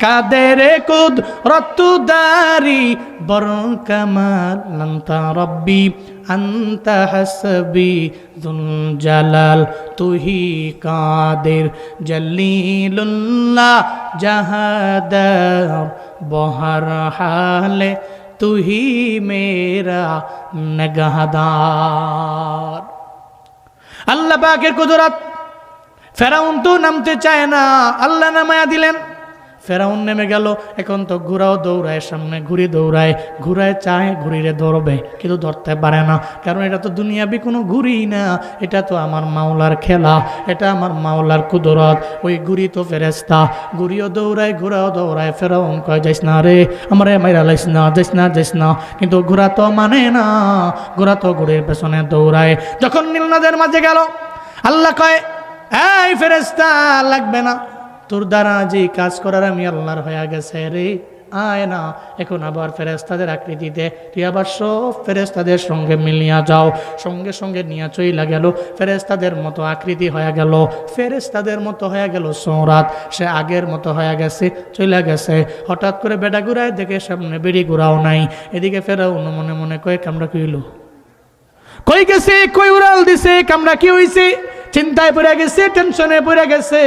কাদের কুদরত দারি বর কামাল আনতা রব্বি আনতা হাসবি যুল জালাল তুহি কাদের জলিলুল্লাহ জাহাদার বহর হালে তুহি মেরা নিগাহদার। আল্লাহ পাকের কুদরত। ফেরাউন তো নামতে চায় না, আল্লাহ নামায়া দিলেন। ফেরাউন নেমে গেল। এখন তো ঘোড়াও দৌড়ায়, সামনে ঘুড়ি দৌড়ায়, ঘুরায় চায় ঘুড়িরে ধরবে, কিন্তু ধরতে পারে না। কারণ এটা তো দুনিয়াবি কোনো ঘুড়ি না, এটা তো আমার মাওলার খেলা, এটা আমার মাওলার কুদরত। ওই ঘুড়ি তো ফেরেস্তা, ঘুড়িও দৌড়ায় ঘোড়াও দৌড়ায়। ফেরাউন কয় যাইস না রে, আমারে মাইরা লাইস না, যাইস না যাইস না। কিন্তু ঘোড়া তো মানে না, ঘোড়া তো ঘুড়ির পেছনে দৌড়ায়। যখন নীল নদের মাঝে গেল, আল্লাহ কয় এই ফেরেস্তা লাগবে না, তোর দ্বারা যে কাজ করার আমি আল্লাহর হয়ে গেছে রে, আয় না। এখন আবার ফেরেস্তাদের আকৃতিতে তুই আবার সব ফেরেস্তাদের সঙ্গে মিলিয়া যাও। সঙ্গে সঙ্গে নিয়ে চইলা গেল, ফেরেস্তাদের মতো আকৃতি হয়ে গেল, ফেরেস্তাদের মতো হয়ে গেল সৌরাত। সে আগের মতো হয়ে গেছে, চইলা গেছে। হঠাৎ করে বেটা ঘুরায় দেখে সামনে বেড়ি ঘুরাও নাই। এদিকে ফেরাউন মনে মনে কয় কামড়া কি হইল, কই গেছে, কই উড়াল দিছে, কামড়া কি হইছে, চিন্তায় পড়ে গেছে, টেনশনে পড়ে গেছে।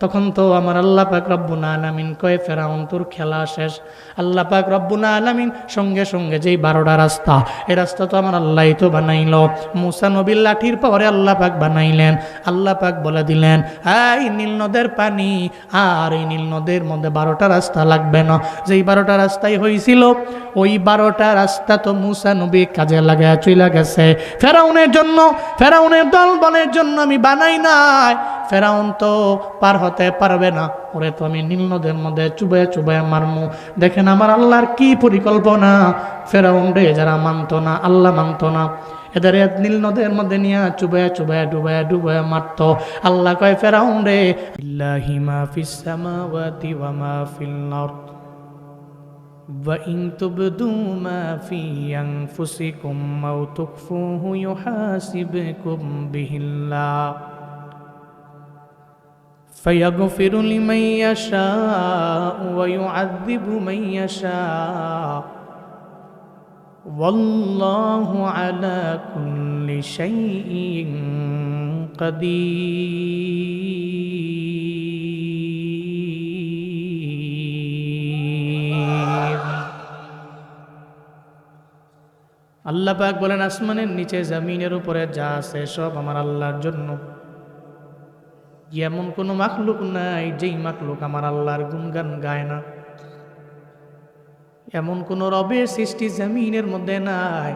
তখন তো আমার আল্লাহ পাক রব্বুল আলামিন কয় ফেরাউন তোর খেলা শেষ। আল্লাহ পাক রব্বুল আলামিন সঙ্গে সঙ্গে যেই 12টা রাস্তা, এই রাস্তা তো আমার আল্লাহই তো বানাইল। মুসা নবীর লাঠির পরে আল্লাহ পাক বানাইলেন। আল্লাহ পাক বলে দিলেন এই নীল নদের পানি আর এই নীল নদের মধ্যে 12টা রাস্তা লাগবে না। যেই 12টা রাস্তাই হয়েছিল, ওই 12টা রাস্তা তো মুসা নবী কাজে লাগায় চইলা গেছে। ফেরাউনের জন্য, ফেরাউনের দলবলের জন্য আমি বানাই নাই। ফেরাউন তো পার হতে পারবে না, ওরে তো আমি নীল নদের মধ্যে চুবায় চুবায় মারমু। দেখেন আমার আল্লাহর কি পরিকল্পনা। ফেরাউন রে যারা মানতো না, আল্লাহ মানতো না, এদের নীল নদের মধ্যে নিয়ে চুবায় চুবায় ডুবায় ডুবায় মারত। আল্লাহ কয় ফেরাউন রে লিল্লাহি মা ফিস সামাওয়াতি ওয়া মা ফিল আরদ ওয়া ইন তুবদু মা ফি আনফুসিকুম আও তুখফুহু ইউহাসিবকুম বিহিল্লাহ فيغفر لمن يشاء ويعذب من يشاء والله على كل شيء قدير। আল্লাহ পাক বলেন আসমানের নিচে জমিনের উপরে যা আছে সব আমার আল্লাহর জন্য। এমন কোনো মাখলুক নাই যেই মাখলুক আমার আল্লাহর গুণগান গায় না। এমন কোনো রবের সৃষ্টি জমিনের মধ্যে নাই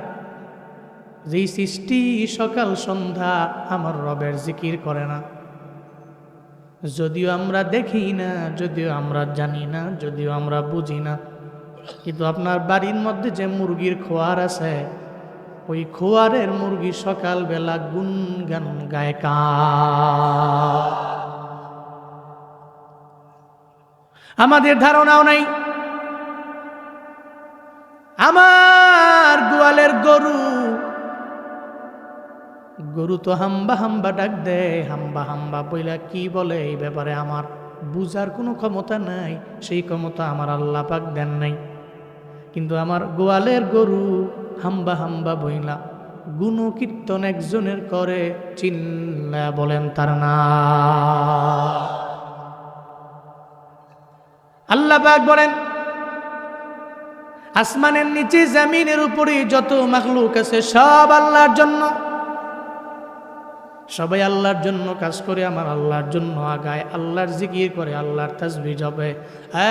যেই সৃষ্টি সকাল সন্ধ্যা আমার রবের জিকির করে না। যদিও আমরা দেখি না, যদিও আমরা জানি না, যদিও আমরা বুঝি না, কিন্তু আপনার বাড়ির মধ্যে যে মুরগির খোয়ার আছে, ওই খোয়ারের মুরগি সকালবেলা গুনগান গায় কা। আমাদের ধারণাও নাই। আমার গোয়ালের গরু, গরু তো হাম্বা হাম্বা ডাক দেয়, হাম্বা হাম্বা বইলা কি বলে এই ব্যাপারে আমার বুঝার কোনো ক্ষমতা নাই। সেই ক্ষমতা আমার আল্লাহ পাক দেন নাই। কিন্তু আমার গোয়ালের গরু হাম্বা হাম্বা বইলা গুণকীর্তন একজনের করে, চিল্লা বলেন তার নাম। আল্লাহ পাক বলেন আসমানের নিচে জমিনের উপরে যত মাখলুক আছে সব আল্লাহর জন্য। সবাই আল্লাহর জন্য কাজ করে, আমার আল্লাহর জন্য আগায়, আল্লাহর জিকির করে, আল্লাহর তাসবিহ জপে।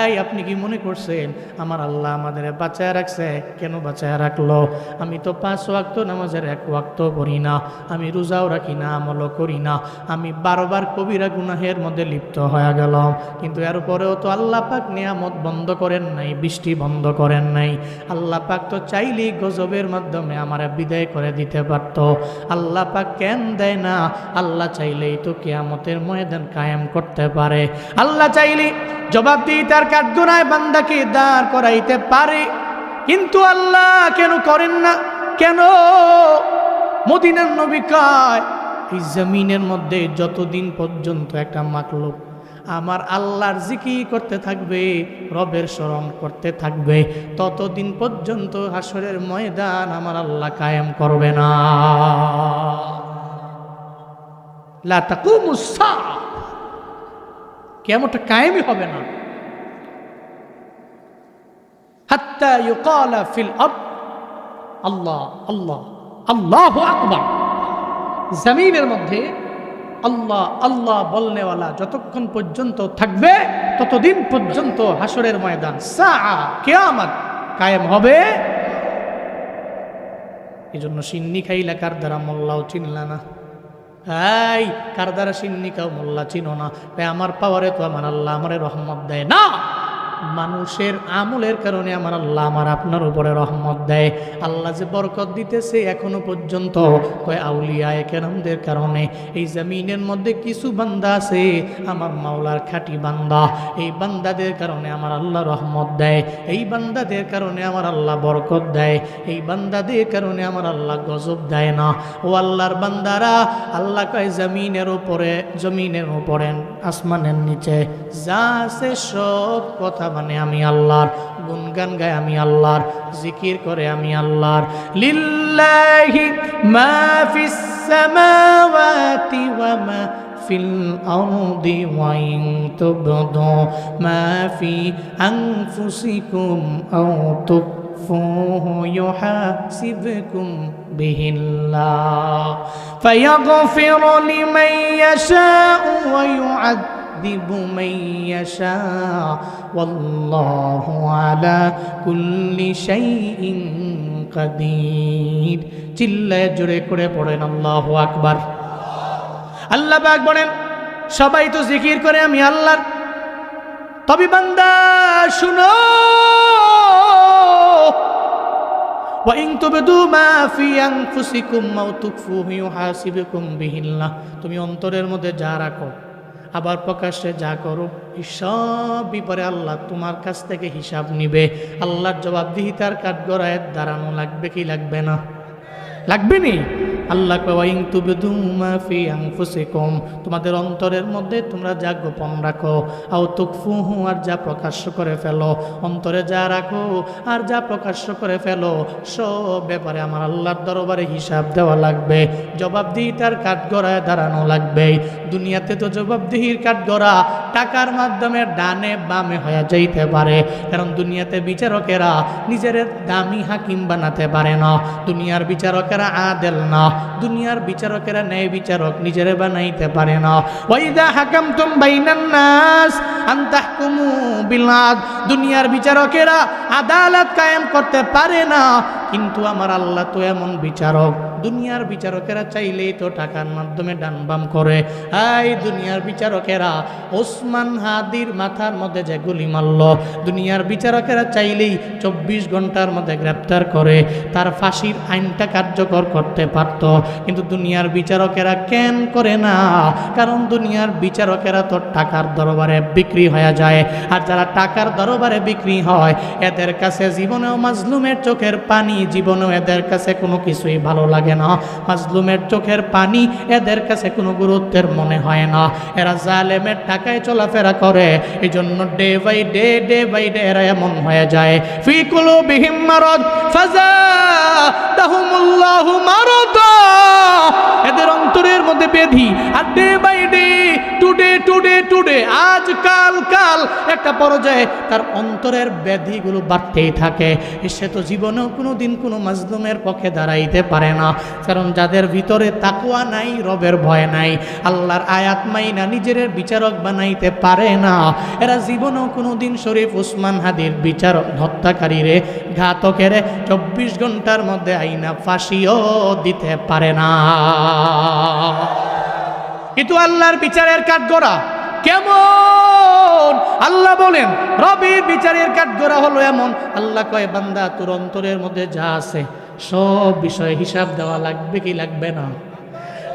এই আপনি কি মনে করছেন আমার আল্লাহ আমাদের বাঁচায় রাখছে? কেন বাঁচায় রাখলো? আমি তো 5 ওয়াক্ত নামাজের 1 ওয়াক্ত পড়ি না, আমি রোজাও রাখি না, আমলও করি না, আমি 12 বার কবিরা গুনাহের মধ্যে লিপ্ত হয়ে গেলাম। কিন্তু এরপরেও তো আল্লাহ পাক নিয়ামত বন্ধ করেন নাই, বৃষ্টি বন্ধ করেন নাই। আল্লাহ পাক তো চাইলেই গজবের মাধ্যমে আমার বিদায় করে দিতে পারত। আল্লাহ পাক কেন দেয় না? আল্লাহ চাইলেই তো কিয়ামতের ময়দান কায়েম করতে পারে। আল্লাহ চাইলে জবাব দিয়ে তার কাঠগড়ায় বান্দাকে দাঁড় করাইতে পারে, কিন্তু আল্লাহ কেন করেন না? কেন? মদিনার নবী কয় এই জমিনের মধ্যে যতদিন পর্যন্ত একটা মাখলুক আমার আল্লাহর জিকির করতে থাকবে, রবের স্মরণ করতে থাকবে, ততদিন পর্যন্ত হাসরের ময়দান আমার আল্লাহ কায়েম করবে না। লা তাকুমুস সাআ, কিয়ামতটা কায়েমই হবে না। হাত্তা ইউকালা ফিল আরদ আল্লাহ আল্লাহ আল্লাহু আকবার। জমিনের মধ্যে আল্লাহ আল্লাহ বলনেওয়ালা যতক্ষণ পর্যন্ত থাকবে ততদিন পর্যন্ত হাসরের ময়দান সাআ কিয়ামত কায়েম হবে। এজন্য সিন্নি খাইলা কার দ্বারা মোল্লাও চিনলা না, এই কার দ্বারা সিন্নি খাও মোল্লা চিনো না, আমার পাওয়ারে তো আমার আল্লাহ আমারে রহমত দেয় না, মানুষের আমলের কারণে আমার আল্লাহ আমার আপনার উপরে রহমত দেয়। আল্লাহ যে বরকত দিতেছে এখনো পর্যন্ত কয় আউলিয়ায়ে কেরামদের কারণে। এই জমিনের মধ্যে কিছু বান্দা আছে আমার মাওলার খাঁটি বান্দা, এই বান্দাদের কারণে আমার আল্লাহ রহমত দেয়, এই বান্দাদের কারণে আমার আল্লাহ বরকত দেয়, এই বান্দাদের কারণে আমার আল্লাহ গজব দেয় না। ও আল্লাহর বান্দারা, আল্লাহ কয় জমিনের উপরে আসমানের নিচে যা আছে সব কথা মানে আমি আল্লাহর, গুনগান গায় আমি আল্লাহর, জিকির করে আমি আল্লাহর। লিল্লাহি মা ফিস সামাওয়াতি ওয়া মা ফিল আরদি ওয়া ইন তুবদু মা ফি আনফুসিকুম আও তুখফুহু ইউহাসিবকুম বিহিল্লাহ ফায়াগফিরু লিমান ইয়াশাউ ওয়া يعذب من يشاء والله على كل شيء قدير। চিল্লায় জোরে করে পড়েন আল্লাহু আকবার। আল্লাহ পাক বলেন সবাই তো জিকির করে আমি আল্লাহর, তবে বান্দা শুনো, وَإِن تُبْدُوا مَا فِي أَنفُسِكُمْ أَوْ تُخْفُوهُ يُحَاسِبْكُم بِهِ اللَّهُ। তুমি অন্তরের মধ্যে যা রাখো আবার প্রকাশ্যে যা করো এই সব ব্যাপারে আল্লাহ তোমার কাছ থেকে হিসাব নিবে। আল্লাহর জবাবদিহিতার কাঠগড়ায় দাঁড়ানো লাগবে কি লাগবে না? লাগবে নি? আল্লাহ ওয়াইন তুবদু মা ফি আনফুসিকুম, তোমাদের অন্তরের মধ্যে তোমরা যা গোপন রাখো, আও তুকফুহু, আর যা প্রকাশ্য করে ফেলো, অন্তরে যা রাখো আর যা প্রকাশ্য করে ফেলো সব ব্যাপারে আমার আল্লাহর দরবারে হিসাব দেওয়া লাগবে, জবাবদিহিতার কাঠগড়ায় দাঁড়ানো লাগবে। দুনিয়াতে তো জবাবদিহির কাঠগড়া টাকার মাধ্যমে ডানে বামে হয়ে যাইতে পারে, কারণ দুনিয়াতে বিচারকেরা নিজের দামি হাকিম বানাতে পারে না, দুনিয়ার বিচারকেরা আদেল না, দুনিয়ার বিচারকেরা ন্যায় বিচারক নিজেরে বানাইতে পারে না। ওয়াইদা হাকামতুম বাইনান নাস আন তাহকুমু বিল আদল, দুনিয়ার বিচারকেরা আদালত কায়েম করতে পারে না, কিন্তু আমার আল্লাহ তো এমন বিচারক, দুনিয়ার বিচারকেরা চাইলেই তো টাকার মাধ্যমে ডান বাম করে। এই দুনিয়ার বিচারকেরা ওসমান হাদির মাথার মধ্যে যে গুলি মারল, দুনিয়ার বিচারকেরা চাইলেই 24 ঘন্টার মধ্যে গ্রেপ্তার করে তার ফাঁসির আইনটা কার্যকর করতে পারত, কিন্তু দুনিয়ার বিচারকেরা কেন করে না? কারণ দুনিয়ার বিচারকেরা তো টাকার দরবারে বিক্রি হয়ে যায়, আর যারা টাকার দরবারে বিক্রি হয় এদের কাছে জীবনেও মাজলুমের চোখের পানি, জীবনেও এদের কাছে কোনো কিছুই ভালো লাগে না, মাজলুমের চোখের পানি এদের কাছে কোনো গুরুত্বের মনে হয় না, এরা জালেমের টাকায় চলাফেরা করে। এই জন্য ডে বাই ডে এরা এমন হয়ে যায়, ফি কুলুবিহিম মারাদ ফাযাদাহুমুল্লাহু মারাদা, এদের অন্তরের মধ্যে ব্যাধি, আর ডে বাই ডে টুডে আজ কাল একটা পর্যায়ে তার অন্তরের ব্যাধিগুলো বাড়তেই থাকে। সে তো জীবনেও কোনো দিন কোনো মাজলুমের পক্ষে দাঁড়াইতে পারে না, কারণ যাদের ভিতরে তাকওয়া নাই, রবের ভয় নাই, আল্লাহর আয়াত মাইনা নিজের বিচারক বানাইতে পারে না, এরা জীবনেও কোনো দিন শরীফ উসমান হাদির বিচারক হত্যাকারীরে ঘাতকেরে 24 ঘন্টার মধ্যে আইনা ফাঁসিও দিতে পারে না। কিন্তু আল্লাহর বিচারের কাঠগড়া কেমন? আল্লাহ বলেন রবের বিচারের কাঠগড়া হলো এমন, আল্লাহ কয় বান্দা তোর অন্তরের মধ্যে যা আছে সব বিষয়ে হিসাব দেওয়া লাগবে কি লাগবে না?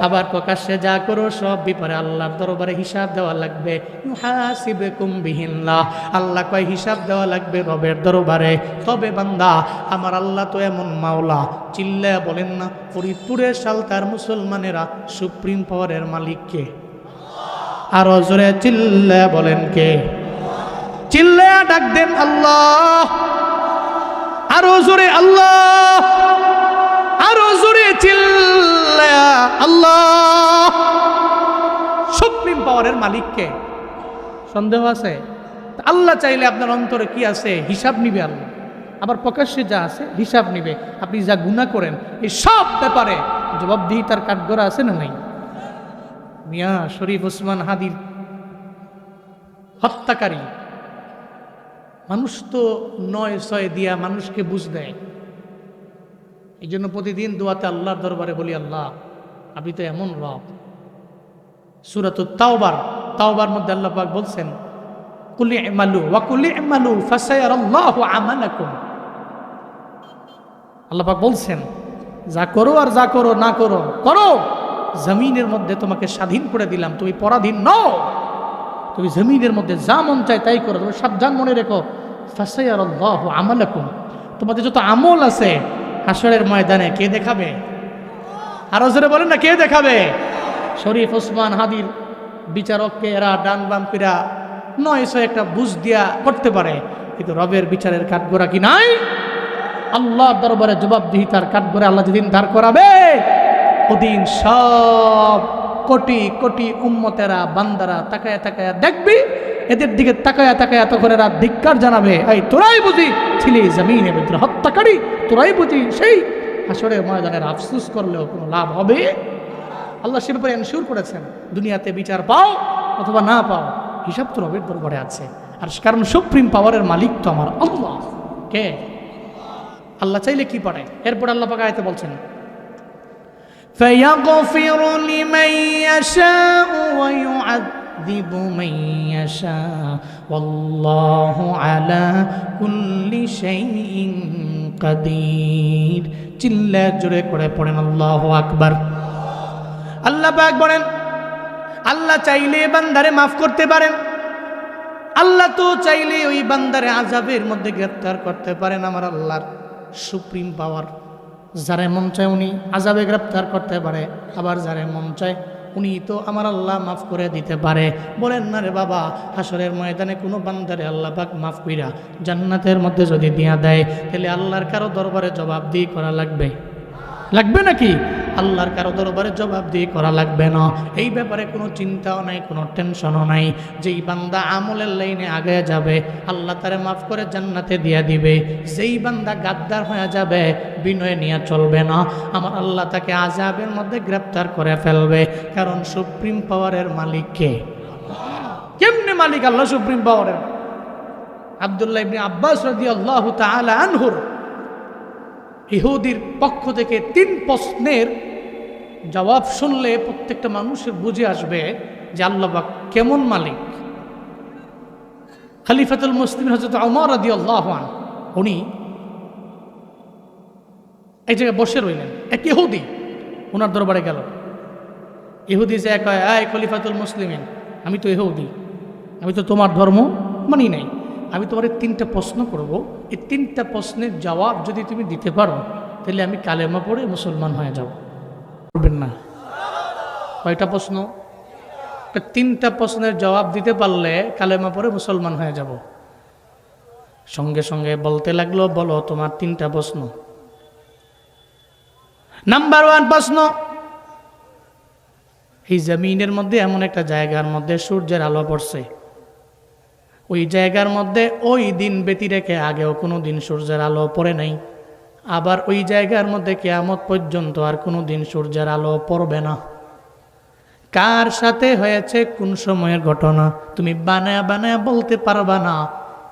আবার প্রকাশ্যে যা করো সব ব্যাপারে আল্লাহর দরবারে হিসাব দেওয়া লাগবে। ইউহাসিবকুম বিহিল্লাহ, আল্লাহ কয় হিসাব দেওয়া লাগবে রবের দরবারে। তবে বান্দা আমার আল্লাহ তো এমন মাওলা, চিল্লায়া বলেন না ফরিদপুরের সালতার মুসলমানেরা সুপ্রিম পাওয়ারের মালিক কে? আরো জোরে চিল্লা বলেন কে? চিল্লা ডাক দেন আল্লাহ। আরো জোরে আল্লাহ, আরো জোরে চিল্লা আল্লাহ। সুপ্রিম পাওয়ারের মালিক কে? সন্দেহ আছে? আল্লাহ চাইলে আপনার অন্তরে কি আছে হিসাব নিবে আল্লাহ, আবার প্রকাশ্যে যা আছে হিসাব নিবে। আপনি যা গুনাহ করেন এই সব ব্যাপারে জবাবদিহিতার কাঠগড়া আছে না নাই? মিয়া শরীফ ওসমান হাদির হত্যাকারী মানুষ তো 9-6 দিয়া মানুষকে বুঝ দেয়। এই জন্য প্রতিদিন দোয়াতে আল্লাহর দরবারে বলি, আল্লাহ আপনি তো এমন রব। সূরাতুত তাওবার মধ্যে আল্লাহ পাক বলছেন, কুল ইমালু ওয়া কুল ইমালু ফাসায়ারাল্লাহু আমালাকুম। আল্লাহ পাক বলছেন, যা করো আর যা করো না করো করো, জমিনের মধ্যে তোমাকে স্বাধীন করে দিলাম, তুমি পরাধীন নও। তুমি জমিনের মধ্যে যা মন চায় তাই করো, তুমি সাবধান মনে রেখো, ফাসায়ারাল্লাহু আমালাকুম। তোমাদের যত আমল আছে হাসরের ময়দানে কে দেখাবে? আরো জোরে বলেন না, কে দেখাবে? শরীফ ওসমান হাদির বিচারককে এরা ডান বাম পিরা 900 একটা বুঝ দিয়া করতে পারে, কিন্তু রবের বিচারের কাঠগড়া কি নাই? আল্লাহ দরবারে জবাবদিহিতার কাঠগড়া আল্লাহ যেদিন দাঁড় করাবে, ওদিন সব কোটি কোটি উম্মতেরা বান্দারা তাকায়া তাকায়া দেখবি, এদের দিকে তাকায়া তাকায়া তখন এরা ধিক্কার জানাবে, এই তোরাই বুঝি ছিলি জমিনের ভিতরে হত্যাকারী, তোরাই বুঝি সেই হাসরের ময়দানের আফসোস করলেও কোনো লাভ হবে? আল্লাহ সে ব্যাপারে এনশিওর করেছেন, দুনিয়াতে বিচার পাও অথবা না পাও হিসাব তো রবের দরবারে আছে। আর কারণ সুপ্রিম পাওয়ারের মালিক তো আমার আল্লাহ। কে? আল্লাহ চাইলে কি পারে? এরপর আল্লাহ পাক আয়াতে বলছেন, فَيَغْفِرُ لِمَن يَشَاءُ وَيُعَذِّبُ مَن يَشَاءُ وَاللَّهُ عَلَى كُلِّ شَيْءٍ قَدِيرٌ। চিল্লা জোরে করে পড়েন আল্লাহু আকবার। আল্লাহ পাক বলেন, আল্লাহ চাইলে বান্দারে মাফ করতে পারেন। আল্লাহ তো চাইলে ওই বান্দারে আযাবের মধ্যে গ্রেফতার করতে পারেন। আমার আল্লাহর সুপ্রিম পাওয়ার, যারে মন চায় উনি আযাবে গ্রেফতার করতে পারে, আবার যারে মন চায় উনি তো আমার আল্লাহ মাফ করে দিতে পারে। বলেন না রে বাবা, হাসরের ময়দানে কোনো বান্দারে আল্লাহ পাক মাফ কইরা জান্নাতের মধ্যে যদি দিয়া দেয়, তাহলে আল্লাহর কারো দরবারে জবাবদিহি করা লাগবে? লাগবে নাকি? আল্লাহর কারো দরবারে জবাবদিহি করা লাগবে না। এই ব্যাপারে কোনো চিন্তাও নাই, কোনো টেনশনও নাই। যেই বান্দা আমলের লাইনে আগে যাবে আল্লাহ তারে মাফ করে জান্নাতে দিয়া দিবে। যেই বান্দা গাদ্দার হয়ে যাবে, বিনয় নিয়ে চলবে না, আমার আল্লাহ তাকে আযাবের মধ্যে গ্রেফতার করে ফেলবে। কারণ সুপ্রিম পাওয়ারের মালিক কে? কেমনে মালিক? আল্লাহ সুপ্রিম পাওয়ারের। আব্দুল্লাহ ইবনে আব্বাস রাদিয়াল্লাহু তাআলা আনহুর ইহুদির পক্ষ থেকে 3 প্রশ্নের জবাব শুনলে প্রত্যেকটা মানুষের বুঝে আসবে যে আল্লাহ পাক কেমন মালিক। খলিফাতুল মুসলিমিন হযরত ওমর রাদিয়াল্লাহু আনহু উনি এক জায়গায় বসে রইলেন। এক ইহুদি ওনার দরবারে গেল। ইহুদি যে কয়, এই খলিফাতুল মুসলিমিন, আমি তো ইহুদি, আমি তো তোমার ধর্ম মানি নাই, আমি তোমার 3টা প্রশ্ন করব, এই 3টা প্রশ্নের জবাব যদি তুমি দিতে পারো তাহলে আমি কালেমা পড়ে মুসলমান হয়ে যাব। বলবেন না? কয়টা প্রশ্ন? 3টা প্রশ্নের জবাব দিতে পারলে কালেমা পড়ে মুসলমান হয়ে যাব। সঙ্গে সঙ্গে বলতে লাগলো, বলো তোমার 3টা প্রশ্ন। নাম্বার 1 প্রশ্ন, এই জমিনের মধ্যে এমন একটা জায়গার মধ্যে সূর্যের আলো পড়ছে, ওই জায়গার মধ্যে ওই দিন ব্যতী রেখে আগেও কোনো দিন সূর্যের আলো পড়ে নাই, আবার ওই জায়গার মধ্যে কিয়ামত পর্যন্ত আর কোনো দিন সূর্যের আলো পড়বে না। কার সাথে হয়েছে, কোন সময়ের ঘটনা তুমি বানায়া বানায়া বলতে পারবা না।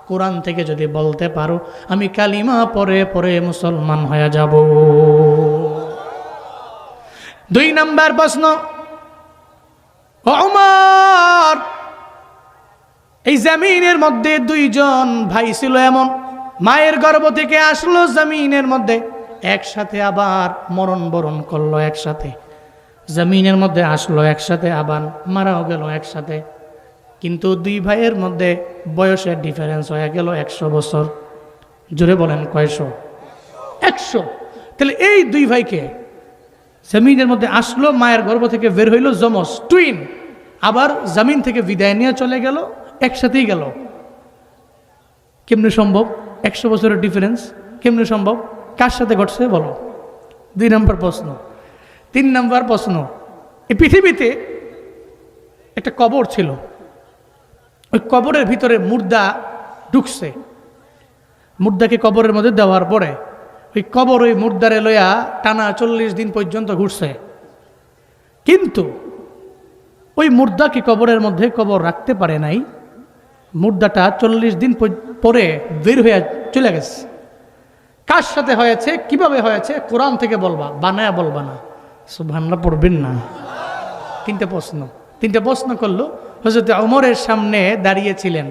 কোরআন থেকে যদি বলতে পারো, আমি কালিমা পরে পরে মুসলমান হয়ে যাব। 2 নাম্বার প্রশ্ন, ওমর, এই জমিনের মধ্যে 2 জন ভাই ছিল এমন, মায়ের গর্ভ থেকে আসলো জমিনের মধ্যে একসাথে, আবার মরণ বরণ করলো একসাথে। জমিনের মধ্যে আসলো একসাথে, আবার মারাও গেল একসাথে। কিন্তু 2 ভাইয়ের মধ্যে বয়সের ডিফারেন্স হয়ে গেল 100 বছর। জোরে বলেন কয়শো? 100। তাহলে এই 2 ভাইকে জমিনের মধ্যে আসলো, মায়ের গর্ভ থেকে বের হইল জমজ টুইন, আবার জমিন থেকে বিদায় নিয়ে চলে গেল, একসাথেই গেল। কেমনে সম্ভব? 100 বছরের ডিফারেন্স কেমনে সম্ভব? কার সাথে ঘটছে বলো? 2 নম্বর প্রশ্ন। 3 নম্বর প্রশ্ন, এই পৃথিবীতে একটা কবর ছিল, ওই কবরের ভিতরে মুর্দা ঢুকছে। মুর্দাকে কবরের মধ্যে দেওয়ার পরে ওই কবর ওই মুর্দারে লইয়া টানা 40 দিন পর্যন্ত ঘুরছে, কিন্তু ওই মুর্দাকে কবরের মধ্যে কবর রাখতে পারে নাই। মুর্দাটা 40 দিন পরে বের হয়ে চলে গেছে। কার সাথে হয়েছে, কিভাবে হয়েছে? কোরআন থেকে বলবা, বানায়া বলবা না। সুবহানাল্লাহ পড়বেন না। 3টে প্রশ্ন করলো। হযরত ওমরের সামনে দাঁড়িয়েছিলেন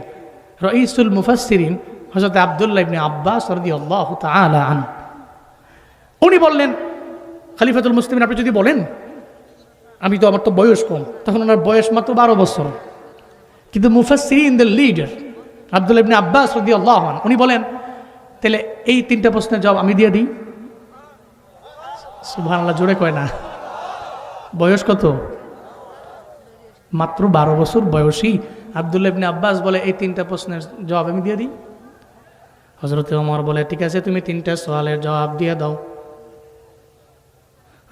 রাইসুল মুফাসসিরিন হযরত আব্দুল্লাহ ইবনে আব্বাস রাদিয়াল্লাহু তাআলা আন। উনি বললেন, খলিফাতুল মুসলিমিন, আপনি যদি বলেন, আমার তো বয়স কম, তখন ওনার বয়স মাত্র 12 বছর, কিন্তু মুফাসসিরিন দ্য লিডার আব্দুল্লাহ ইবনে আব্বাস রাদিয়াল্লাহু আন, উনি বলেন, তাহলে এই 3টে প্রশ্নের জবাব আমি দিয়ে দিই। সুবহানাল্লাহ, জোরে কয় না। বয়স কত? মাত্র 12 বছর বয়সী আব্দুল্লাহ ইবনে আব্বাস বলে, এই 3টা প্রশ্নের জবাব আমি দিয়ে দিই। হযরত ওমর বলে, ঠিক আছে, তুমি 3টা সওয়ালের জবাব দিয়ে দাও।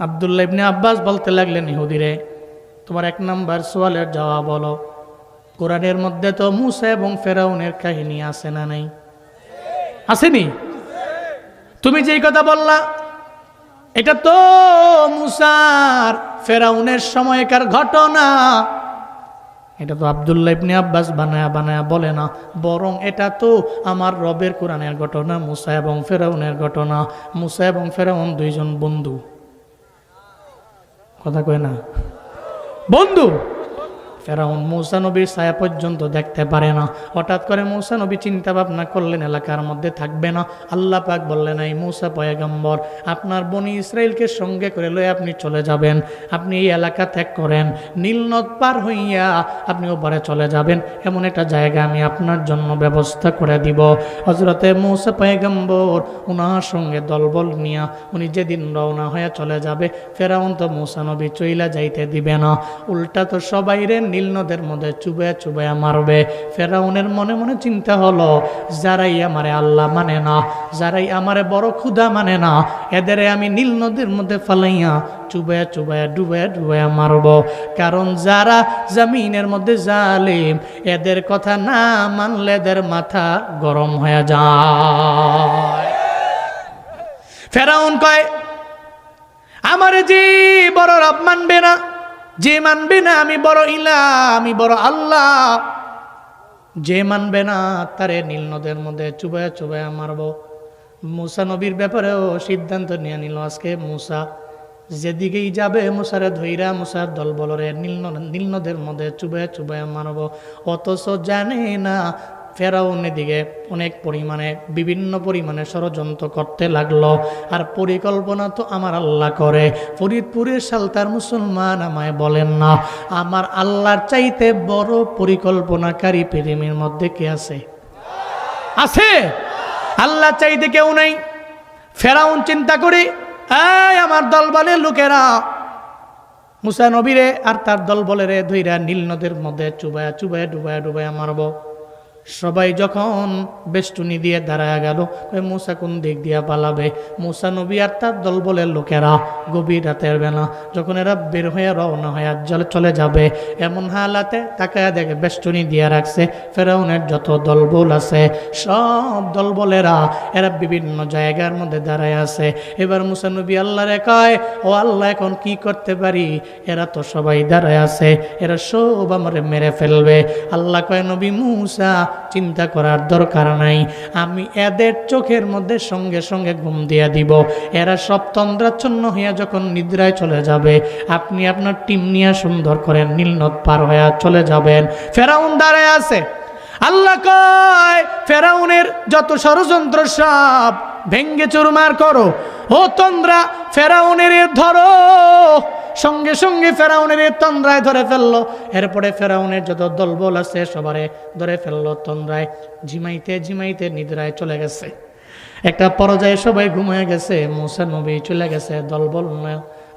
আব্দুল্লাহ ইবনে আব্বাস বলতে লাগলেন, ইহুদিরে, তোমার 1 নম্বর সওয়ালের জবাব বলো, কোরআনের মধ্যে তো মূসা এবং ফেরাউনের কাহিনী আছে না নাই? আসেনি? তুমি যেই কথা বললা, এটা তো মূসার ফেরাউনের সময়কার ঘটনা। এটা তো আব্দুল্লাহ ইবনে আব্বাস বানায়া বানায়া বলে না, বরং এটা তো আমার রবের কোরআনের ঘটনা, মূসা এবং ফেরাউনের ঘটনা। মূসা এবং ফেরাউন 2 জন বন্ধু। কথা কয় না? বন্ধু। ফেরাউন মূসা নবীর ছায়া পর্যন্ত দেখতে পারে না। হঠাৎ করে মূসা নবী চিন্তা ভাবনা করলেন এলাকার মধ্যে থাকবে না। আল্লাহ পাক বললেন, এই মূসা পয়গম্বর, আপনার বনি ইসরাইলকে সঙ্গে করে লয়ে আপনি চলে যাবেন, আপনি এই এলাকা ত্যাগ করেন, নীল নদ পার হইয়া আপনি ওপারে চলে যাবেন, এমন একটা জায়গা আমি আপনার জন্য ব্যবস্থা করে দিব। হযরতে মূসা পয়গম্বর উনার সঙ্গে দলবল নিয়া উনি যেদিন রওনা হয়ে চলে যাবে, ফেরাউন তো মূসা নবী চইলা যাইতে দিবে না, উল্টা তো সবাই রে নীল নদের মধ্যে চুবায়া চুবায়া মারবে। ফেরাউনের মনে মনে চিন্তা হলো, যারাই আমারে আল্লাহ মানে না, যারাই আমারে বড় ক্ষুধা মানে না, এদের আমি নীল নদীর মধ্যে ফালাইয়া চুবায়া চুবায়া ডুবায়া ডুবায়া মারব। কারণ যারা জমিনের মধ্যে জালিম, এদের কথা না মানলে এদের মাথা গরম হয়ে যায়। ফেরাউন কয়, আমারে যে বড় রব মানবে না, যে মানবে না আমি বড় ইলা, আমি বড় আল্লাহ, যে মানবে না তারে নীল নদের মধ্যে চুবায়া চুবায়া মারব। মূসা নবীর ব্যাপারেও সিদ্ধান্ত নিয়ে নিল, আজকে মূসা যেদিকেই যাবে মূসারে ধইরা মূসার দলবলরে নীল নদের মধ্যে চুবায়া চুবায়া মারব। অথচ জানে না ফেরাউন এদিকে অনেক পরিমাণে বিভিন্ন পরিমাণে ষড়যন্ত্র করতে লাগলো। আর পরিকল্পনা তো আমার আল্লাহ করে। ফরিদপুরের সালতার মুসলমান আমায় বলেন না, আমার আল্লাহর চাইতে বড় পরিকল্পনাকারী পৃথিবীর মধ্যে কে আছে? আছে? আল্লাহ চাইতে কেউ নাই। ফেরাউন চিন্তা করি, এই আমার দলবলের লোকেরা মূসা নবীরে আর তার দলবলেরে ধইরা নীল নদের মধ্যে চুবায়া চুবায়া ডুবায়া ডুবায়া মারব। সবাই যখন বেষ্টনী দিয়ে দাঁড়ায় গেল, মূসা কোন দিক দিয়া পালাবে? মূসা নবী আর তার দলবলের লোকেরা গভীর রাতের বেলা যখন এরা বের হয়ে রওনা হয়ে চলে যাবে, এমন হালাতে তাকায় দেখে বেষ্টনী দিয়ে রাখছে ফেরাউনের যত দলবল আছে, সব দলবলেরা এরা বিভিন্ন জায়গার মধ্যে দাঁড়ায় আছে। এবার মূসা নবী আল্লাহরে কয়, ও আল্লাহ, এখন কি করতে পারি? এরা তো সবাই দাঁড়ায় আছে, এরা সব আমারে মেরে ফেলবে। আল্লাহ কয়, নবী মূসা, চিন্তা করার দরকার নাই, আমি এদের চোখের মধ্যে সঙ্গে সঙ্গে ঘুম দিয়ে দিব। এরা সব তন্দ্রাচ্ছন্ন হইয়া যখন নিদ্রায় চলে যাবে, আপনি আপনার টিম নিয়ে সুন্দর করে নীল নদ পার হইয়া চলে যাবেন। ফেরাউন দাঁড়ায় আছে। আল্লাহ কয়, ফেরাউনের যত ষড়যন্ত্র সব ভেঙ্গে চুরমার করো। ও তন্দ্রা, ফেরাউনের ধরো। সঙ্গে সঙ্গে ফেরাউনের তন্দ্রায় ধরে ফেললো। এরপরে ফেরাউনের যত দলবল আছে সবারে ধরে ফেললো তন্দ্রায়। ঝিমাইতে ঝিমাইতে নিদ্রায় চলে গেছে। একটা পর্যায়ে সবাই ঘুমিয়ে গেছে, মূসা নবী চলে গেছে দলবল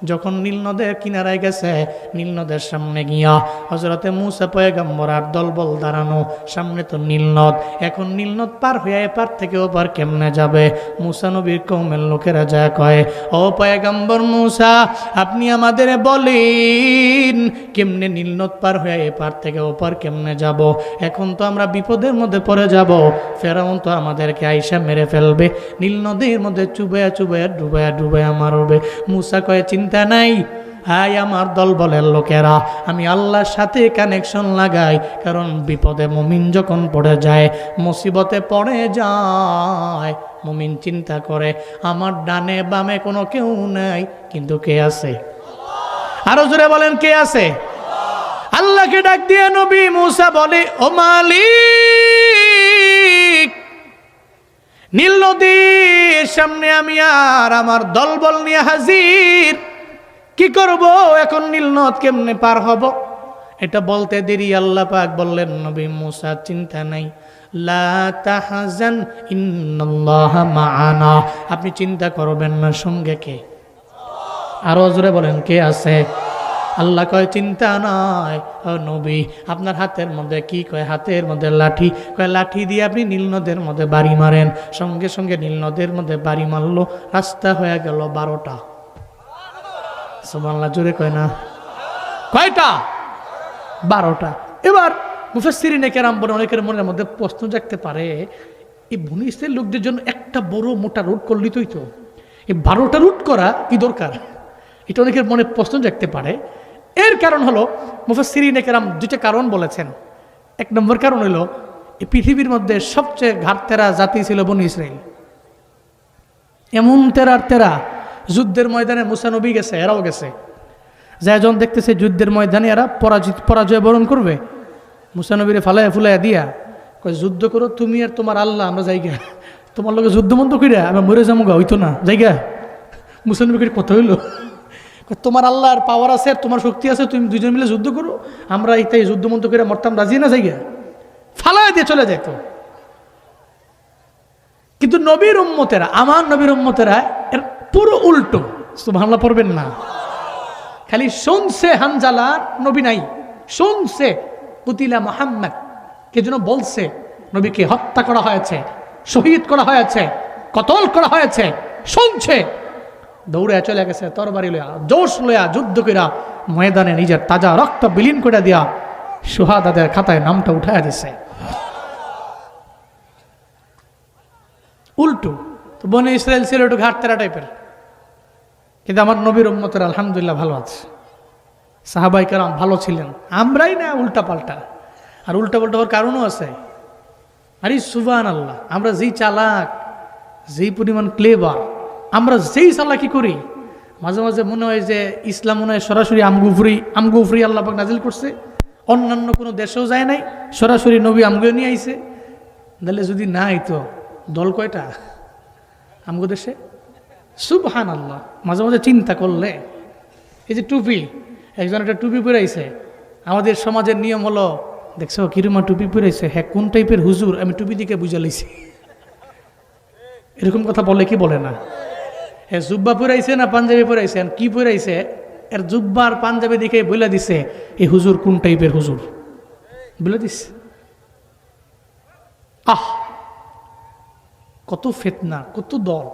যখন নীল নদের কিনারায় গেছে, নীল নদের সামনে গিয়া হযরতে মূসা পয়গম্বর আর দলবল দাঁড়ানো, সামনে তো নীল নদ। এখন নীল নদ পার হইয়া এপার থেকে ওপার কেমনে যাবে? মূসা নবীর কওমের লোকেরা যা কয়, ও পয়গম্বর মূসা, আপনি আমাদের বলেন কেমনে নীল নদ পার হইয়া এপার থেকে ওপার কেমনে যাব? এখন তো আমরা বিপদের মধ্যে পড়ে যাব, ফেরাউন তো আমাদেরকে আইসা মেরে ফেলবে, নীল নদীর মধ্যে চুবায়া চুবায়া ডুবায়া ডুবায়া মারবে। মূসা কয়, চিন্তা নাই, হাই আমার দলবলের লোকেরা, আমি আল্লাহর সাথে কানেকশন লাগাই, কারণ বিপদে মুমিন যখন পড়ে যায়, মুসিবতে পড়ে যায়, মুমিন চিন্তা করে আমার ডানে বামে কোনো কেউ নাই, কিন্তু কে আছে? আরো জোরে বলেন, কে আছে? আল্লাহকে ডাক দিয়ে নবী মূসা বলে, ও মালিক, নীল নদীর সামনে আমি আর আমার দলবল নিয়ে হাজির, কি করব এখন? নীল নদ কেমনে পার হব? এটা বলতে দেরি আল্লাহ পাক বললেন, নবী মূসা চিন্তা নাই, লা তাহজান ইন্নাল্লাহা মাআনা, আপনি চিন্তা করবেন না, সঙ্গে কে? আরো জোরে বলেন, কে আছে? আল্লাহ কয়, চিন্তা নাই ও নবী, আপনার হাতের মধ্যে কি? কয় হাতের মধ্যে লাঠি। কয় লাঠি দিয়ে আপনি নীল নদের মধ্যে বাড়ি মারেন। সঙ্গে সঙ্গে নীল নদের মধ্যে বাড়ি মারলো, রাস্তা হয়ে গেল 12টা। সুবহানাল্লাহ, জোরে কয় না? কয়টা? 12টা। এবার মুফাসসিরিনে কেরাম বলেন, অনেকের মনের মধ্যে প্রশ্ন জাগতে পারে, এই বনী ইসরাইল লোকদের জন্য একটা বড় মোটা রুট করলেই তো, এই 12টা রুট করা কি দরকার? এটা অনেকের মনে প্রশ্ন জাগতে পারে। এর কারণ হলো, মুফাসসিরিনে কেরাম 2টা কারণ বলেছেন। 1 নম্বর কারণ হলো, এই পৃথিবীর মধ্যে সবচেয়ে ঘাটতেরা জাতি ছিল বনী ইসরাইল। এমন তেরা যুদ্ধের ময়দানে মূসা নবী গেছে, এরাও গেছে, যখন দেখতেছে যুদ্ধের ময়দানে এরা পরাজয় বরণ করবে, মূসা নবীরে ফালাইয়া ফুলাইয়া দিয়া কয়, যুদ্ধ করো তুমি আর তোমার আল্লাহ, আমরা জায়গা তোমার লোকে যুদ্ধ মন্ত্র কইরা আমরা মরে যাবো গা, হইতো না জায়গা। মূসা নবীর কথা হইলো, তোমার আল্লাহর পাওয়ার আছে, তোমার শক্তি আছে, তুমি দুজন মিলে যুদ্ধ করো, আমরা এইটাই যুদ্ধ মন্ত্র করে মরতাম, রাজি না জায়গা, ফালাইয়া দিয়ে চলে যেত। কিন্তু নবীর উম্মতেরা, আমার নবীর উম্মতেরা এর পুরো উল্টো। সুবহানাল্লাহ পড়বেন না? খালি শুনছে হানজালা, নবী নাই, শুনছে কুতিলা মুহাম্মদ, কে যেন বলছে নবীকে হত্যা করা হয়েছে, শহীদ করা হয়েছে, কতল করা হয়েছে, শুনছে, দৌড়ে চলে গেছে, তরবারি লইয়া, জোশ লইয়া, যুদ্ধ কইরা ময়দানে নিজের তাজা রক্ত বিলীন করে দিয়া শুহাদাদের খাতায় নামটা উঠাইয়া দিছে। উল্টো। তো বনী ইসরায়েল ছিল একটু ঘাটতেরা টাইপের, কিন্তু আমার নবীর উম্মতের আলহামদুলিল্লাহ ভালো আছে, সাহাবায়ে কেরাম ভালো ছিলেন, আমরাই না উল্টা পাল্টা। আর উল্টা পাল্টা হওয়ার কারণও আছে। আরে সুবহানাল্লাহ, আমরা যেই চালাক, যেই পরিমাণ ক্লেভার, আমরা যেই চালাকি করি, মাঝে মাঝে মনে হয় যে ইসলাম মনে হয় সরাসরি আমগুফরি আল্লাহ পাক নাজিল করছে, অন্যান্য কোনো দেশেও যায় নাই, সরাসরি নবী আমগো নিয়ে আইছে। তাহলে যদি না আইতো, দল কয়টা আমগো দেশে? সুবহানাল্লাহ। মাঝে মাঝে চিন্তা করলে, এই যে টুপি, একজন একটা টুপি পরাইছে, আমাদের সমাজের নিয়ম হলো, দেখছো কিরমা টুপি পরাইছে, হ্যাঁ কোন টাইপের হুজুর, আমি টুপি দিকে বুঝে লইছি, এরকম কথা বলে কি বলে না? হ্যাঁ জুব্বা পরাইছে না পাঞ্জাবি পরাইছে, কি পরাইছে, এর জুব্বা আর পাঞ্জাবি দিকে বলে দিছে এই হুজুর কোন টাইপের হুজুর, বলে দিছে। কত ফিতনা, কত দল।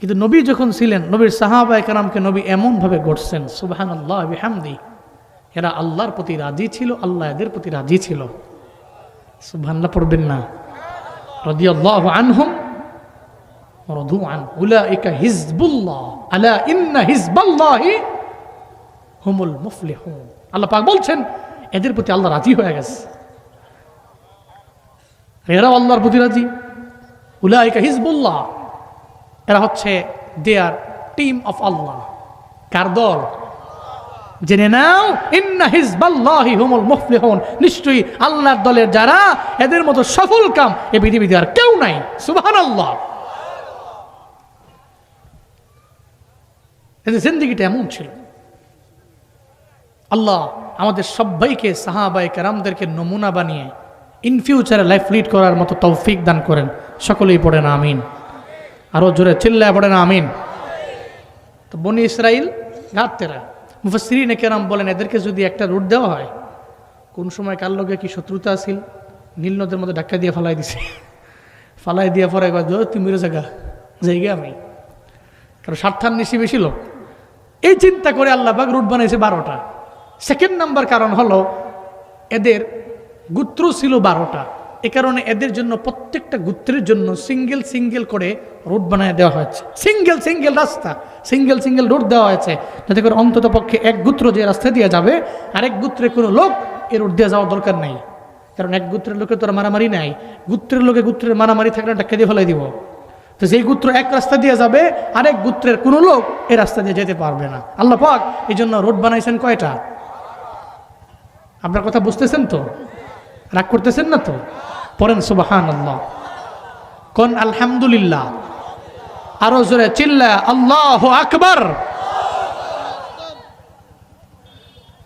কিন্তু নবী যখন ছিলেন, নবীর সাহাবায়ে কেরামকে নবী এমনভাবে গড়ছেন, সুবহানাল্লাহ বিহামদি, এরা আল্লাহর প্রতি রাজি ছিল, আল্লাহ এদের প্রতি রাজি ছিল। সুবহানাল্লাহ পড়বেন না? রাদিয়াল্লাহু আনহুম ওয়া রাদু আন, উলাইকা হিজবুল্লাহ, আলা ইন্না হিজবাল্লাহি হুমুল মুফলিহুন। আল্লাহ পাক বলছেন এদের প্রতি আল্লাহ রাজি হয়ে গেছে, এরাও আল্লাহর প্রতি রাজি। উলাইকা হিজবুল্লাহ, এরা হচ্ছে দেয়ার টিম অফ আল্লাহ। কার দল? জেনে নাও, ইন্না হিজবাল্লাহি হুমুল মুফলিহুন, নিশ্চয়ই আল্লাহর দলের যারা, এদের মতো সফল কাম এই পৃথিবীতে আর কেউ নাই। সুবহানাল্লাহ। এদের জিন্দেগিটা এমন ছিল। আল্লাহ আমাদের সবাইকে সাহাবায়ে কেরামদেরকে নমুনা বানিয়ে ইন ফিউচারে লাইফ লিড করার মতো তৌফিক দান করেন। সকলেই পড়েন আমিন। আরো জোরে চিল্লায় পড়েন আমিন। তো বনি ইসরাইল ঘাটতেরা, মুফাসসিরিন কেরাম বলেন এদেরকে যদি একটা রুট দেওয়া হয়, কোন সময় কার লগে কি শত্রুতা আছিল, নীল নদের মধ্যে ধাক্কা দিয়ে ফালাই দিছে, ফালাই দিয়ে পরে তুমি জায়গা জায়গা আমি, কারণ স্বার্থান্বেষী বেশি লোক। এই চিন্তা করে আল্লাহ পাক রুট বানাইছে 12টা। সেকেন্ড নাম্বার কারণ হলো এদের গোত্র ছিল 12টা, এ কারণে এদের জন্য প্রত্যেকটা গোত্রের জন্য সিঙ্গেল সিঙ্গেল করে রুট বানিয়ে দেওয়া হয়েছে, সিঙ্গেল সিঙ্গেল রাস্তা, সিঙ্গেল সিঙ্গেল রুট দেওয়া হয়েছে, যাতে করে অন্তত পক্ষে এক গোত্র যে রাস্তা দিয়ে যাবে আরেক গোত্রের কোনো লোক এই রুট দিয়ে যাওয়ার দরকার নাই। কারণ এক গোত্রের লোকে তোরা মারামারি নাই, গোত্রের লোকে গোত্রের মারামারি থাকলে ধাক্কা দিয়ে ফেলাই দিব। তো যেই গোত্র এক রাস্তা দিয়ে যাবে আরেক গোত্রের কোনো লোক এই রাস্তা দিয়ে যেতে পারবে না। আল্লাহ পাক এই জন্য রোড বানাইছেন কয়টা? আপনার কথা বুঝতেছেন তো? রাগ করতেছেন না তো? পড়েন সুবহানাল্লাহ, কোন আলহামদুলিল্লাহ, আরো জোরে চিল্লা আল্লাহু আকবার।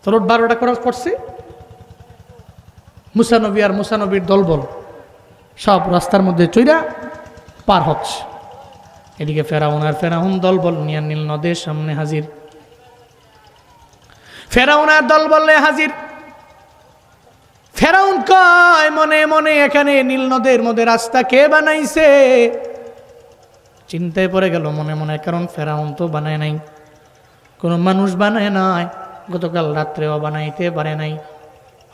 তো রোড 12টা করে পড়ছি। মুসা নবী আর মুসা নবীর দলবল সব রাস্তার মধ্যে চইরা পার হচ্ছে। এদিকে ফেরাউন আর ফেরাউন দলবল নিয়ে নীল নদের সামনে হাজির। ফেরাউন আর দলবল নিয়ে হাজির। ফেরাউন কয় মনে মনে এখানে নীল নদের মধ্যে রাস্তা কে বানাইছে? চিন্তায় পড়ে গেল মনে মনে, কারণ ফেরাউন তো বানায় নাই, কোনো মানুষ বানায় নাই, গতকাল রাত্রেও বানাইতে পারে নাই।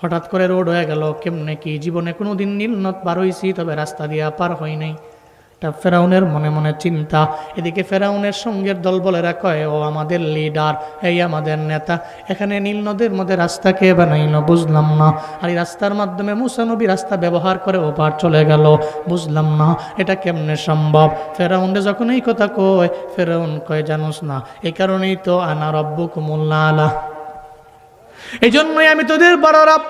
হঠাৎ করে রোড হয়ে গেল কেমনে কি? জীবনে কোনোদিন নীল নদ পার হয়েছি, তবে রাস্তা দিয়া পার হয় নাই। ফেরাউনের মনে মনে চিন্তা। এদিকে ফেরাউনের সঙ্গের দলবলেরা কয় ও আমাদের লিডার, এই আমাদের নেতা, এখানে নীল নদের মধ্যে রাস্তা কে বানাইল বুঝলাম না। আর এই রাস্তার মাধ্যমে মুসা নবী রাস্তা ব্যবহার করে ওপার চলে গেল, বুঝলাম না এটা কেমনে সম্ভব। ফেরাউনে যখন এই কথা কয়, ফেরাউন কয় জানোস না, এই কারণেই তো আনা রব্বুকুমুল আলা, এই জন্যই আমি তোদের বড় রব।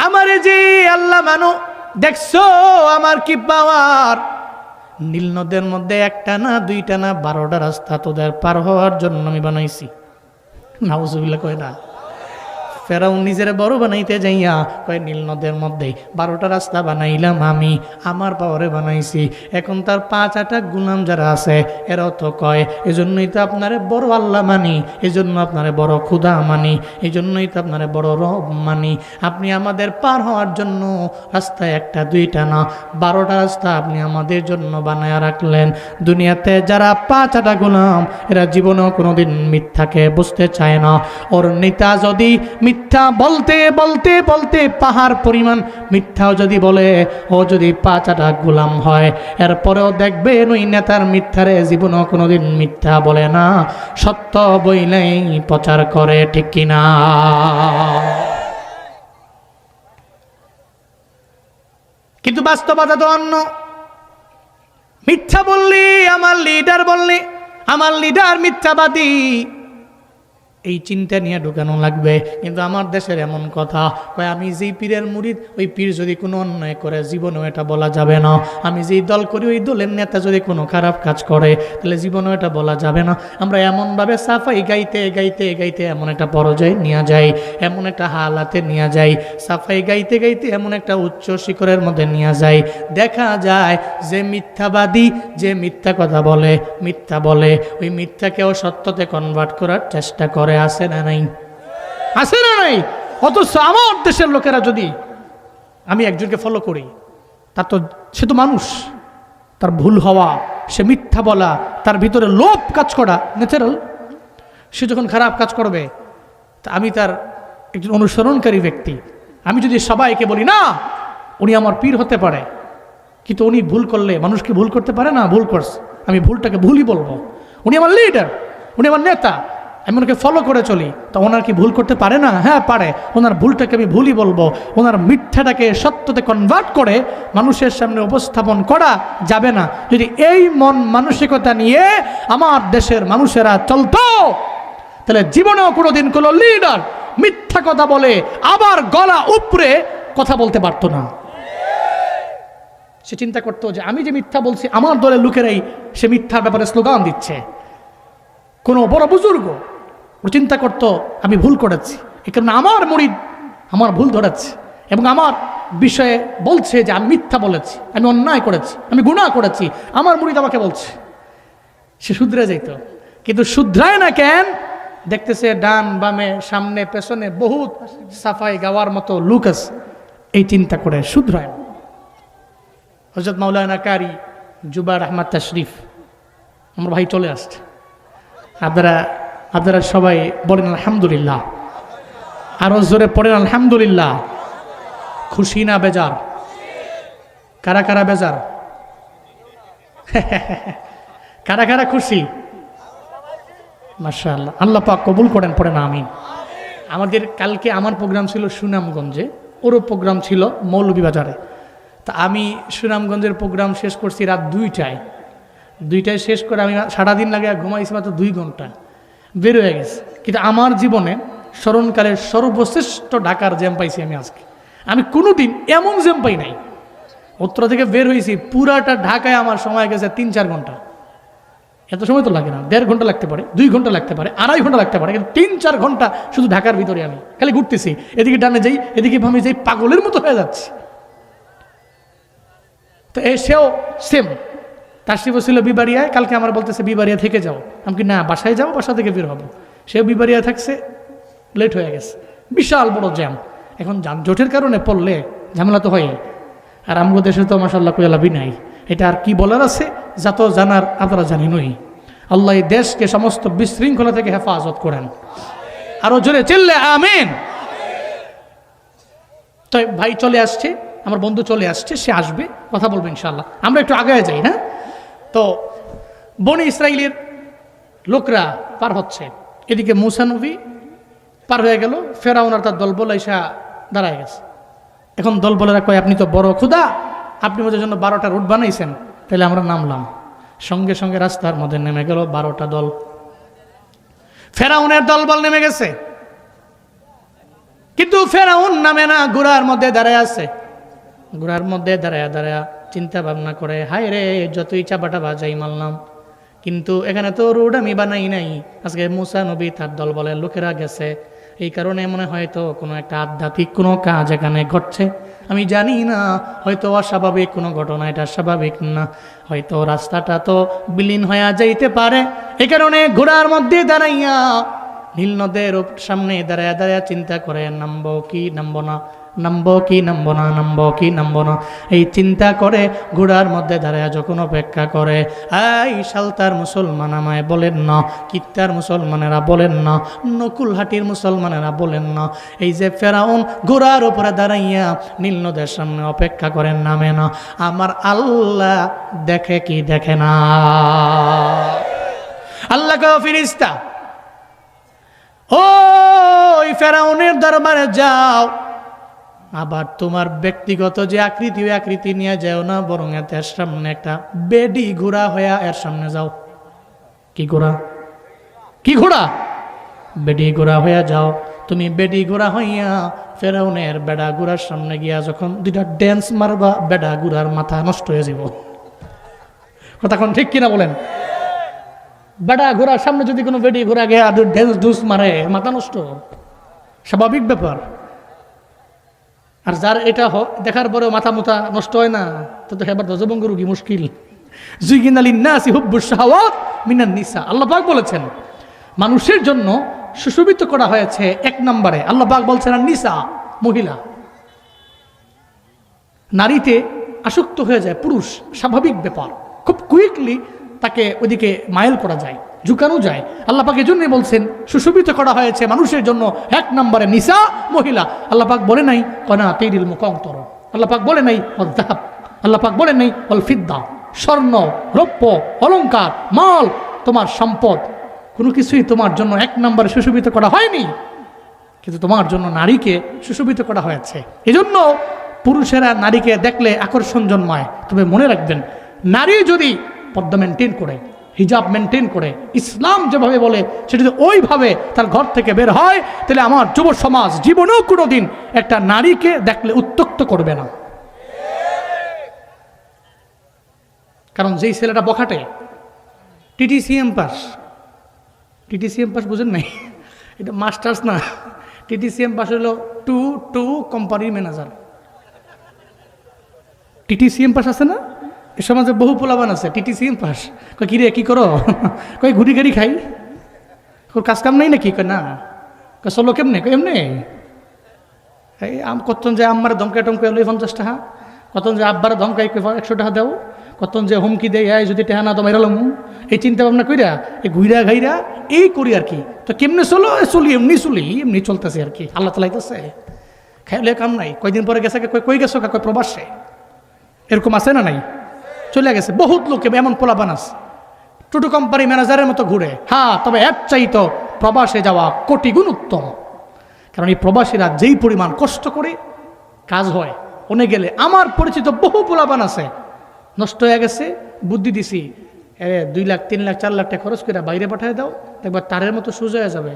আমারে যে আল্লাহ মানো, দেখছো আমার কি পাওয়ার? নীল নদের মধ্যে একটা না দুইটা না 12টা রাস্তা তোদের পার হওয়ার জন্য আমি বানাইছি। নাউজুবিল্লাহ কয় না। ফেরাউন নিজের বড় বানাইতে যাইয়া কয় নীল নদের মধ্যে 12টা রাস্তা বানাইলাম আমি, আমার পাওয়ারে বানাইছি। এখন তার 5-8টা গুলাম যারা আছে এরাও তো কয় এজন্যই তো আপনারে বড় আল্লাহ মানি, এজন্য আপনারে বড় খুদা মানি, এজন্যই তো আপনারে বড় রব মানি। আপনি আমাদের পার হওয়ার জন্য রাস্তা একটা দুইটা না 12টা রাস্তা আপনি আমাদের জন্য বানায়া রাখলেন। দুনিয়াতে যারা 5-8টা গুলাম এরা জীবনেও কোনোদিন মিথ্যাকে বুঝতে চায় না। ওর নেতা যদি মিথ্যা বলতে বলতে বলতে পাহাড় পরিমাণ মিথ্যাও যদি বলে, ও যদি 5-8টা গোলাম হয়, এরপরেও দেখবেন ওই নেতার মিথ্যারে জীবনও কোনোদিন মিথ্যা বলে না, সত্য বইলেই প্রচার করে, ঠিক কিনা? কিন্তু বাস্তবতা তো অন্য। মিথ্যা বললি আমার লিডার, বললি আমার লিডার মিথ্যাবাদী, এই চিন্তা নিয়ে ঢুকানো লাগবে। কিন্তু আমার দেশের এমন কথা কয় আমি যেই পীরের মুরিদ, ওই পীর যদি কোনো অন্যায় করে জীবনেও এটা বলা যাবে না। আমি যেই দল করি ওই দলের নেতা যদি কোনো খারাপ কাজ করে তাহলে জীবনেও এটা বলা যাবে না। আমরা এমনভাবে সাফাই গাইতে গাইতে গাইতে এমন একটা পর্যায়ে নিয়ে যাই, এমন একটা হালাতে নিয়ে যাই, সাফাই গাইতে গাইতে এমন একটা উচ্চ শিখরের মধ্যে নিয়ে যাই, দেখা যায় যে মিথ্যাবাদী, যে মিথ্যা কথা বলে, মিথ্যা বলে, ওই মিথ্যাকেও সত্যতে কনভার্ট করার চেষ্টা করে। আছে না নাই? আছে না নাই? অথচ আমার দেশের লোকেরা যদি, আমি একজনকে ফলো করি, তার তো সে তো মানুষ, তার ভুল হওয়া, সে মিথ্যা বলা, তার ভিতরে লোভ কাজ করা ন্যাচারাল। সে যখন খারাপ কাজ করবে তা আমি তার একজন অনুসরণকারী ব্যক্তি, আমি যদি সবাইকে বলি না উনি আমার পীর হতে পারে, কিন্তু উনি ভুল করলে মানুষকে ভুল করতে পারে না, ভুল করছে, আমি ভুলটাকে ভুলই বলবো। উনি আমার লিডার, উনি আমার নেতা, আমি ওনাকে ফলো করে চলি, তা ওনার কি ভুল করতে পারে না? হ্যাঁ পারে। ওনার ভুলটাকে আমি ভুলই বলবো। ওনার মিথ্যাটাকে সত্যতে কনভার্ট করে মানুষের সামনে উপস্থাপন করা যাবে না। যদি এই মন মানসিকতা নিয়ে আমার দেশের মানুষেরা চলতো, তাহলে জীবনেও কোনোদিন কোনো লিডার মিথ্যা কথা বলে আবার গলা উপরে কথা বলতে পারতো না। সে চিন্তা করতো যে আমি যে মিথ্যা বলছি, আমার দলের লোকেরাই সে মিথ্যার ব্যাপারে স্লোগান দিচ্ছে। কোনো বড় বুজুর্গ ও চিন্তা করতো আমি ভুল করেছি, এ কারণে আমার মুরিদ আমার ভুল ধরেছে এবং আমার বিষয়ে বলছে যে আমি মিথ্যা বলেছি, আমি অন্যায় করেছি, আমি গুনাহ করেছি, আমার মুরিদ আমাকে বলছে। সে শুধরে যাইত। কিন্তু শুধরায় না কেন? দেখতেছে ডান বামে সামনে পেছনে বহুত সাফাই গাওয়ার মতো লোক আছে, এই চিন্তা করে শুধরায় না। হযরত মাওলানা কারি জুবায়ের আহমদ তাশরিফ, আমার ভাই চলে আসছে, আপনারা সবাই বলেন আলহামদুলিল্লাহ, আরো জোরে পড়েন আলহামদুলিল্লাহ। খুশি না বেজার? কারা কারা বেজার? কারা কারা খুশি? মাশাআল্লাহ, আল্লাহ পাক কবুল করেন, পড়েন আমিন। আমাদের কালকে আমার প্রোগ্রাম ছিল সুনামগঞ্জে, ওরও প্রোগ্রাম ছিল মৌলভীবাজারে। তা আমি সুনামগঞ্জের প্রোগ্রাম শেষ করছি রাত 2টায় শেষ করে আমি সারাদিন লাগে ঘুমাইছি মাত্র 2 ঘন্টা, বের হয়ে গেছে। কিন্তু আমার জীবনে স্মরণকালের সর্বশ্রেষ্ঠ ঢাকার জ্যাম পাইছি আমি আজকে। আমি কোনোদিন এমন জ্যাম পাই নাই। উত্তরা থেকে বের হয়েছি, পুরাটা ঢাকায় আমার সময় গেছে 3-4 ঘন্টা। এত সময় তো লাগে না, 1.5 ঘন্টা লাগতে পারে, 2 ঘন্টা লাগতে পারে, 2.5 ঘন্টা লাগতে পারে, কিন্তু 3-4 ঘন্টা শুধু ঢাকার ভিতরে আমি খালি ঘুরতেছি, এদিকে ডানে যাই এদিকে বামে যাই, পাগলের মতো হয়ে যাচ্ছি। তো সেও সেম, তাশরিফ ছিল বিবাড়িয়ায়, কালকে আমার বলতেছে বিবাড়িয়া থেকে যাও। আমি কি না, বাসায় যাও, বাসা থেকে বের হবো। সেও বিবাড়িয়া থাকছে, লেট হয়ে গেছে, বিশাল বড় জ্যাম। এখন যানজটের কারণে পড়লে ঝামেলা তো হয়। আর আমগো দেশে তো মাশাআল্লাহ কোয়ালাবি নাই, এটা আর কি বলার আছে, যা তো জানার আপনারা জানেনই। আল্লাহ এই দেশকে সমস্ত বিশৃঙ্খলা থেকে হেফাজত করেন, আরো জোরে চিল্লে আমিন। তো ভাই চলে আসছে, আমার বন্ধু চলে আসছে, সে আসবে, কথা বলবো ইনশাআল্লাহ। আমরা একটু আগে যাই, হ্যাঁ? তো বনি ইসরাইলের লোকরা পার হচ্ছে, এদিকে মুসা নবী পার হয়ে গেল, ফেরাউন আর তার দলবল এসে দাঁড়ায় গেছে। এখন দলবলেরা কয়, আপনি তো বড় ক্ষুধা, আপনি আমাদের জন্য 12টা রুট বানাইছেন, তাহলে আমরা নামলাম। সঙ্গে সঙ্গে রাস্তার মধ্যে নেমে গেল 12টা দল। ফেরাউনের দলবল নেমে গেছে, কিন্তু ফেরাউন নামে না, ঘোড়ার মধ্যে দাঁড়ায় আছে। ঘোড়ার মধ্যে দাঁড়ায়া চিন্তা ভাবনা করে, হায় রে, যতই চাপাটা বাজাই মারলাম, কিন্তু এখানে তো রোড আমি বানাই নাই। আজকে মুসা নবী তার দলবলের লোকেরা গেছে, এই কারণে মনে হয়তো কোনো একটা আধ্যাত্মিক কোনো কাজ এখানে ঘটছে, আমি জানি না, হয়তো অস্বাভাবিক কোনো ঘটনা, এটা স্বাভাবিক না, হয়তো রাস্তাটা তো বিলীন হয়ে যাইতে পারে। এই কারণে ঘোড়ার মধ্যে দাঁড়াইয়া নীল নদের সামনে দাঁড়ায়া চিন্তা করে, নামবো কি নামবো না, নামবো কি নামবো না, নামবো কি নামবো না, এই চিন্তা করে ঘোড়ার মধ্যে দাঁড়ায় যখন অপেক্ষা করে। এই সালতার মুসলমান আমায় বলেন না, কিত্তার মুসলমানেরা বলেন না, নকুলহাটির মুসলমানেরা বলেন না, এই যে ফেরাউন ঘোড়ার উপরে দাঁড়াইয়া নীল নদের সামনে অপেক্ষা করেন, নামে না, আমার আল্লাহ দেখে কি দেখে না? আল্লাহ কে ফিরিস্তা, ওই ফেরাউনের দরবারে যাও, আবার তোমার ব্যক্তিগত যে আকৃতি, ওই আকৃতি নিয়ে যাও না, বরং এর সামনে একটা বেডি ঘোড়া হইয়া এর সামনে যাও। কি ঘোড়া? কি ঘোড়া? বেডি ঘোড়া হইয়া যাও। তুমি বেডি ঘোড়া হইয়া ফেরাউনের বেড়া ঘোড়ার সামনে গিয়া যখন 2টা ড্যান্স মারবা, বেড়া ঘোড়ার মাথা নষ্ট হয়ে যাব। কথা কোন ঠিক কিনা বলেন? বেড়া ঘোড়ার সামনে যদি কোনো বেডি ঘোড়া গিয়া ড্যান্স ডুস মারে, মাথা নষ্ট, স্বাভাবিক ব্যাপার। আর যার এটা দেখার পরেও মাথা মুথা নষ্ট হয় না, তো এবার দজবঙ্গ রোগী মুশকিল। যুগিনা লিন্নাসি হুব্বুশ শাহাওয়াত মিনান নিসা, আল্লাহ পাক বলেছেন মানুষের জন্য সুশোভিত করা হয়েছে 1 নম্বরে, আল্লাহ পাক বলছেন আর নিসা, মহিলা। নারীতে আসক্ত হয়ে যায় পুরুষ, স্বাভাবিক ব্যাপার, খুব কুইকলি তাকে ওইদিকে মাইল করা যায়, ঝুঁকানো যায়। আল্লাহ পাক এজন্য বলছেন সুশোভিত করা হয়েছে মানুষের জন্য 1 নম্বরে নিসা, মহিলা। আল্লাহ পাক বলে নাই কনাতিরিল মুকান্তর, আল্লাহ পাক বলে নাই অযহাব, আল্লাহ পাক বলে নাই অল ফিদ্দা, স্বর্ণ রৌপ্য অলংকার মাল, তোমার সম্পদ কোনো কিছুই তোমার জন্য 1 নম্বরে সুশোভিত করা হয়নি, কিন্তু তোমার জন্য নারীকে সুশোভিত করা হয়েছে। এজন্য পুরুষেরা নারীকে দেখলে আকর্ষণ জন্মায়। তবে মনে রাখবেন, নারী যদি পর্দা মেনটেন করে, হিজাব মেনটেন করে, ইসলাম যেভাবে বলে সেটা যদি ওইভাবে তার ঘর থেকে বের হয়, তাহলে আমার যুব সমাজ জীবনেও কোনোদিন একটা নারীকে দেখলে উত্ত্যক্ত করবে না। কারণ যেই ছেলেটা বখাটে, টিটিসিএম পাস, টিটিসিএম পাস বুঝেন নাই, এটা মাস্টার্স না, টিটিসিএম পাস হলো টু কোম্পানির ম্যানেজার। টিটিসিএম পাস আছে না, এ সমাজে বহু পোলাবান আছে টিটিসিএম পাস। কই কিরে কি করো? কই ঘুরি গাড়ি খাই। ওর কাজ কাম নেই নাকি? কয় না। চলো কেমনে? এমনি এই কতজন যে আম্মার ধমকায় টমকায় লই 50 টাকা, কতজন যে আব্বার ধমকাই 100 টাকা দেও, কতজন যে হুমকি দেয় যদি টাকা না তো মেরালাম, এই চিন্তা ভাবনা কইরা এই ঘুইরা ঘাইরা এই করি আর কি। তো কেমনে চলো? চলি এমনি চলতেছে আর কি, আল্লাহ চালাইতেছে, খাইলে কাম নাই। কয়দিন পরে গেছে, কই গেছো? কয় প্রবাসে। এরকম আছে না নাই? চলে গেছে। বহুত লোকে এমন পোলাপান আছে টোটো কোম্পানি ম্যানেজারের মতো ঘুরে। হ্যাঁ, তবে এর চাইতো প্রবাসে যাওয়া কোটি গুণ উত্তম। কারণ এই প্রবাসীরা যেই পরিমাণ কষ্ট করে কাজ হয়, ওনে গেলে আমার পরিচিত বহু পোলাপান আছে, নষ্ট হয়ে গেছে, বুদ্ধি দিছি 2 লাখ 3 লাখ 4 লাখ টাকা খরচ করে বাইরে পাঠিয়ে দাও, একবার তারের মতো সোজা হয়ে যাবে।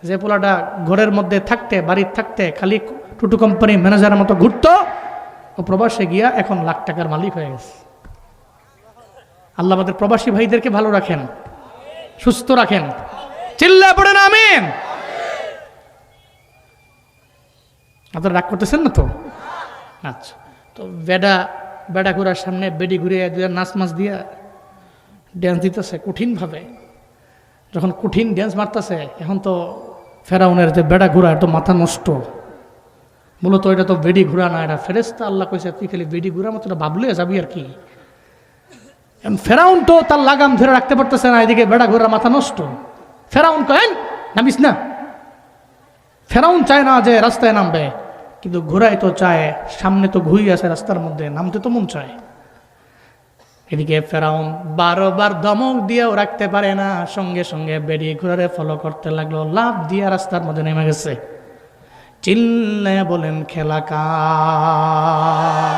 যে পোলাটা ঘরের মধ্যে থাকতে, বাড়ির থাকতে খালি টোটো কোম্পানি ম্যানেজারের মতো ঘুরতো, ও প্রবাসে গিয়া এখন লাখ টাকার মালিক হয়ে গেছে। আল্লাহ আমাদের প্রবাসী ভাইদেরকে ভালো রাখেন, সুস্থ রাখেন। চিল্লা পড়েন আমিন। আপনারা রাগ করতেছেন না তো? আচ্ছা, তো বেড়া ঘোরার সামনে বেডি ঘুরে নাচ মাছ দিয়া ড্যান্স দিতেছে কঠিনভাবে। যখন কঠিন ড্যান্স মারতেছে, এখন তো ফেরাউনের যে বেড়া ঘোরা, এটা তো মাথা নষ্ট। মূলত এটা তো বেডি ঘোরা না, এটা ফেরেশতা। আল্লাহ কইছে তুই খালি বেডি ঘোরার মতো ভাবলে যাবি আর কি। ফেরাউন তো তার লাগাম ধরে রাখতে পারতেছে না, এদিকে বেড়া ঘোরা মাথা নষ্ট। ফেরাউন কয় নামিস না। ফেরাউন চায় না যে রাস্তায় নামবে, কিন্তু ঘোড়ায় তো চায়, সামনে তো ঘুই আছে রাস্তার মধ্যে, নামতে তো মন চায়। এদিকে ফেরাউন 12 বার ধমক দিয়েও রাখতে পারে না, সঙ্গে সঙ্গে বেরিয়ে ঘোড়ারে ফলো করতে লাগলো, লাফ দিয়ে রাস্তার মধ্যে নেমে গেছে। চিল্লায় বলেন খেলা কার?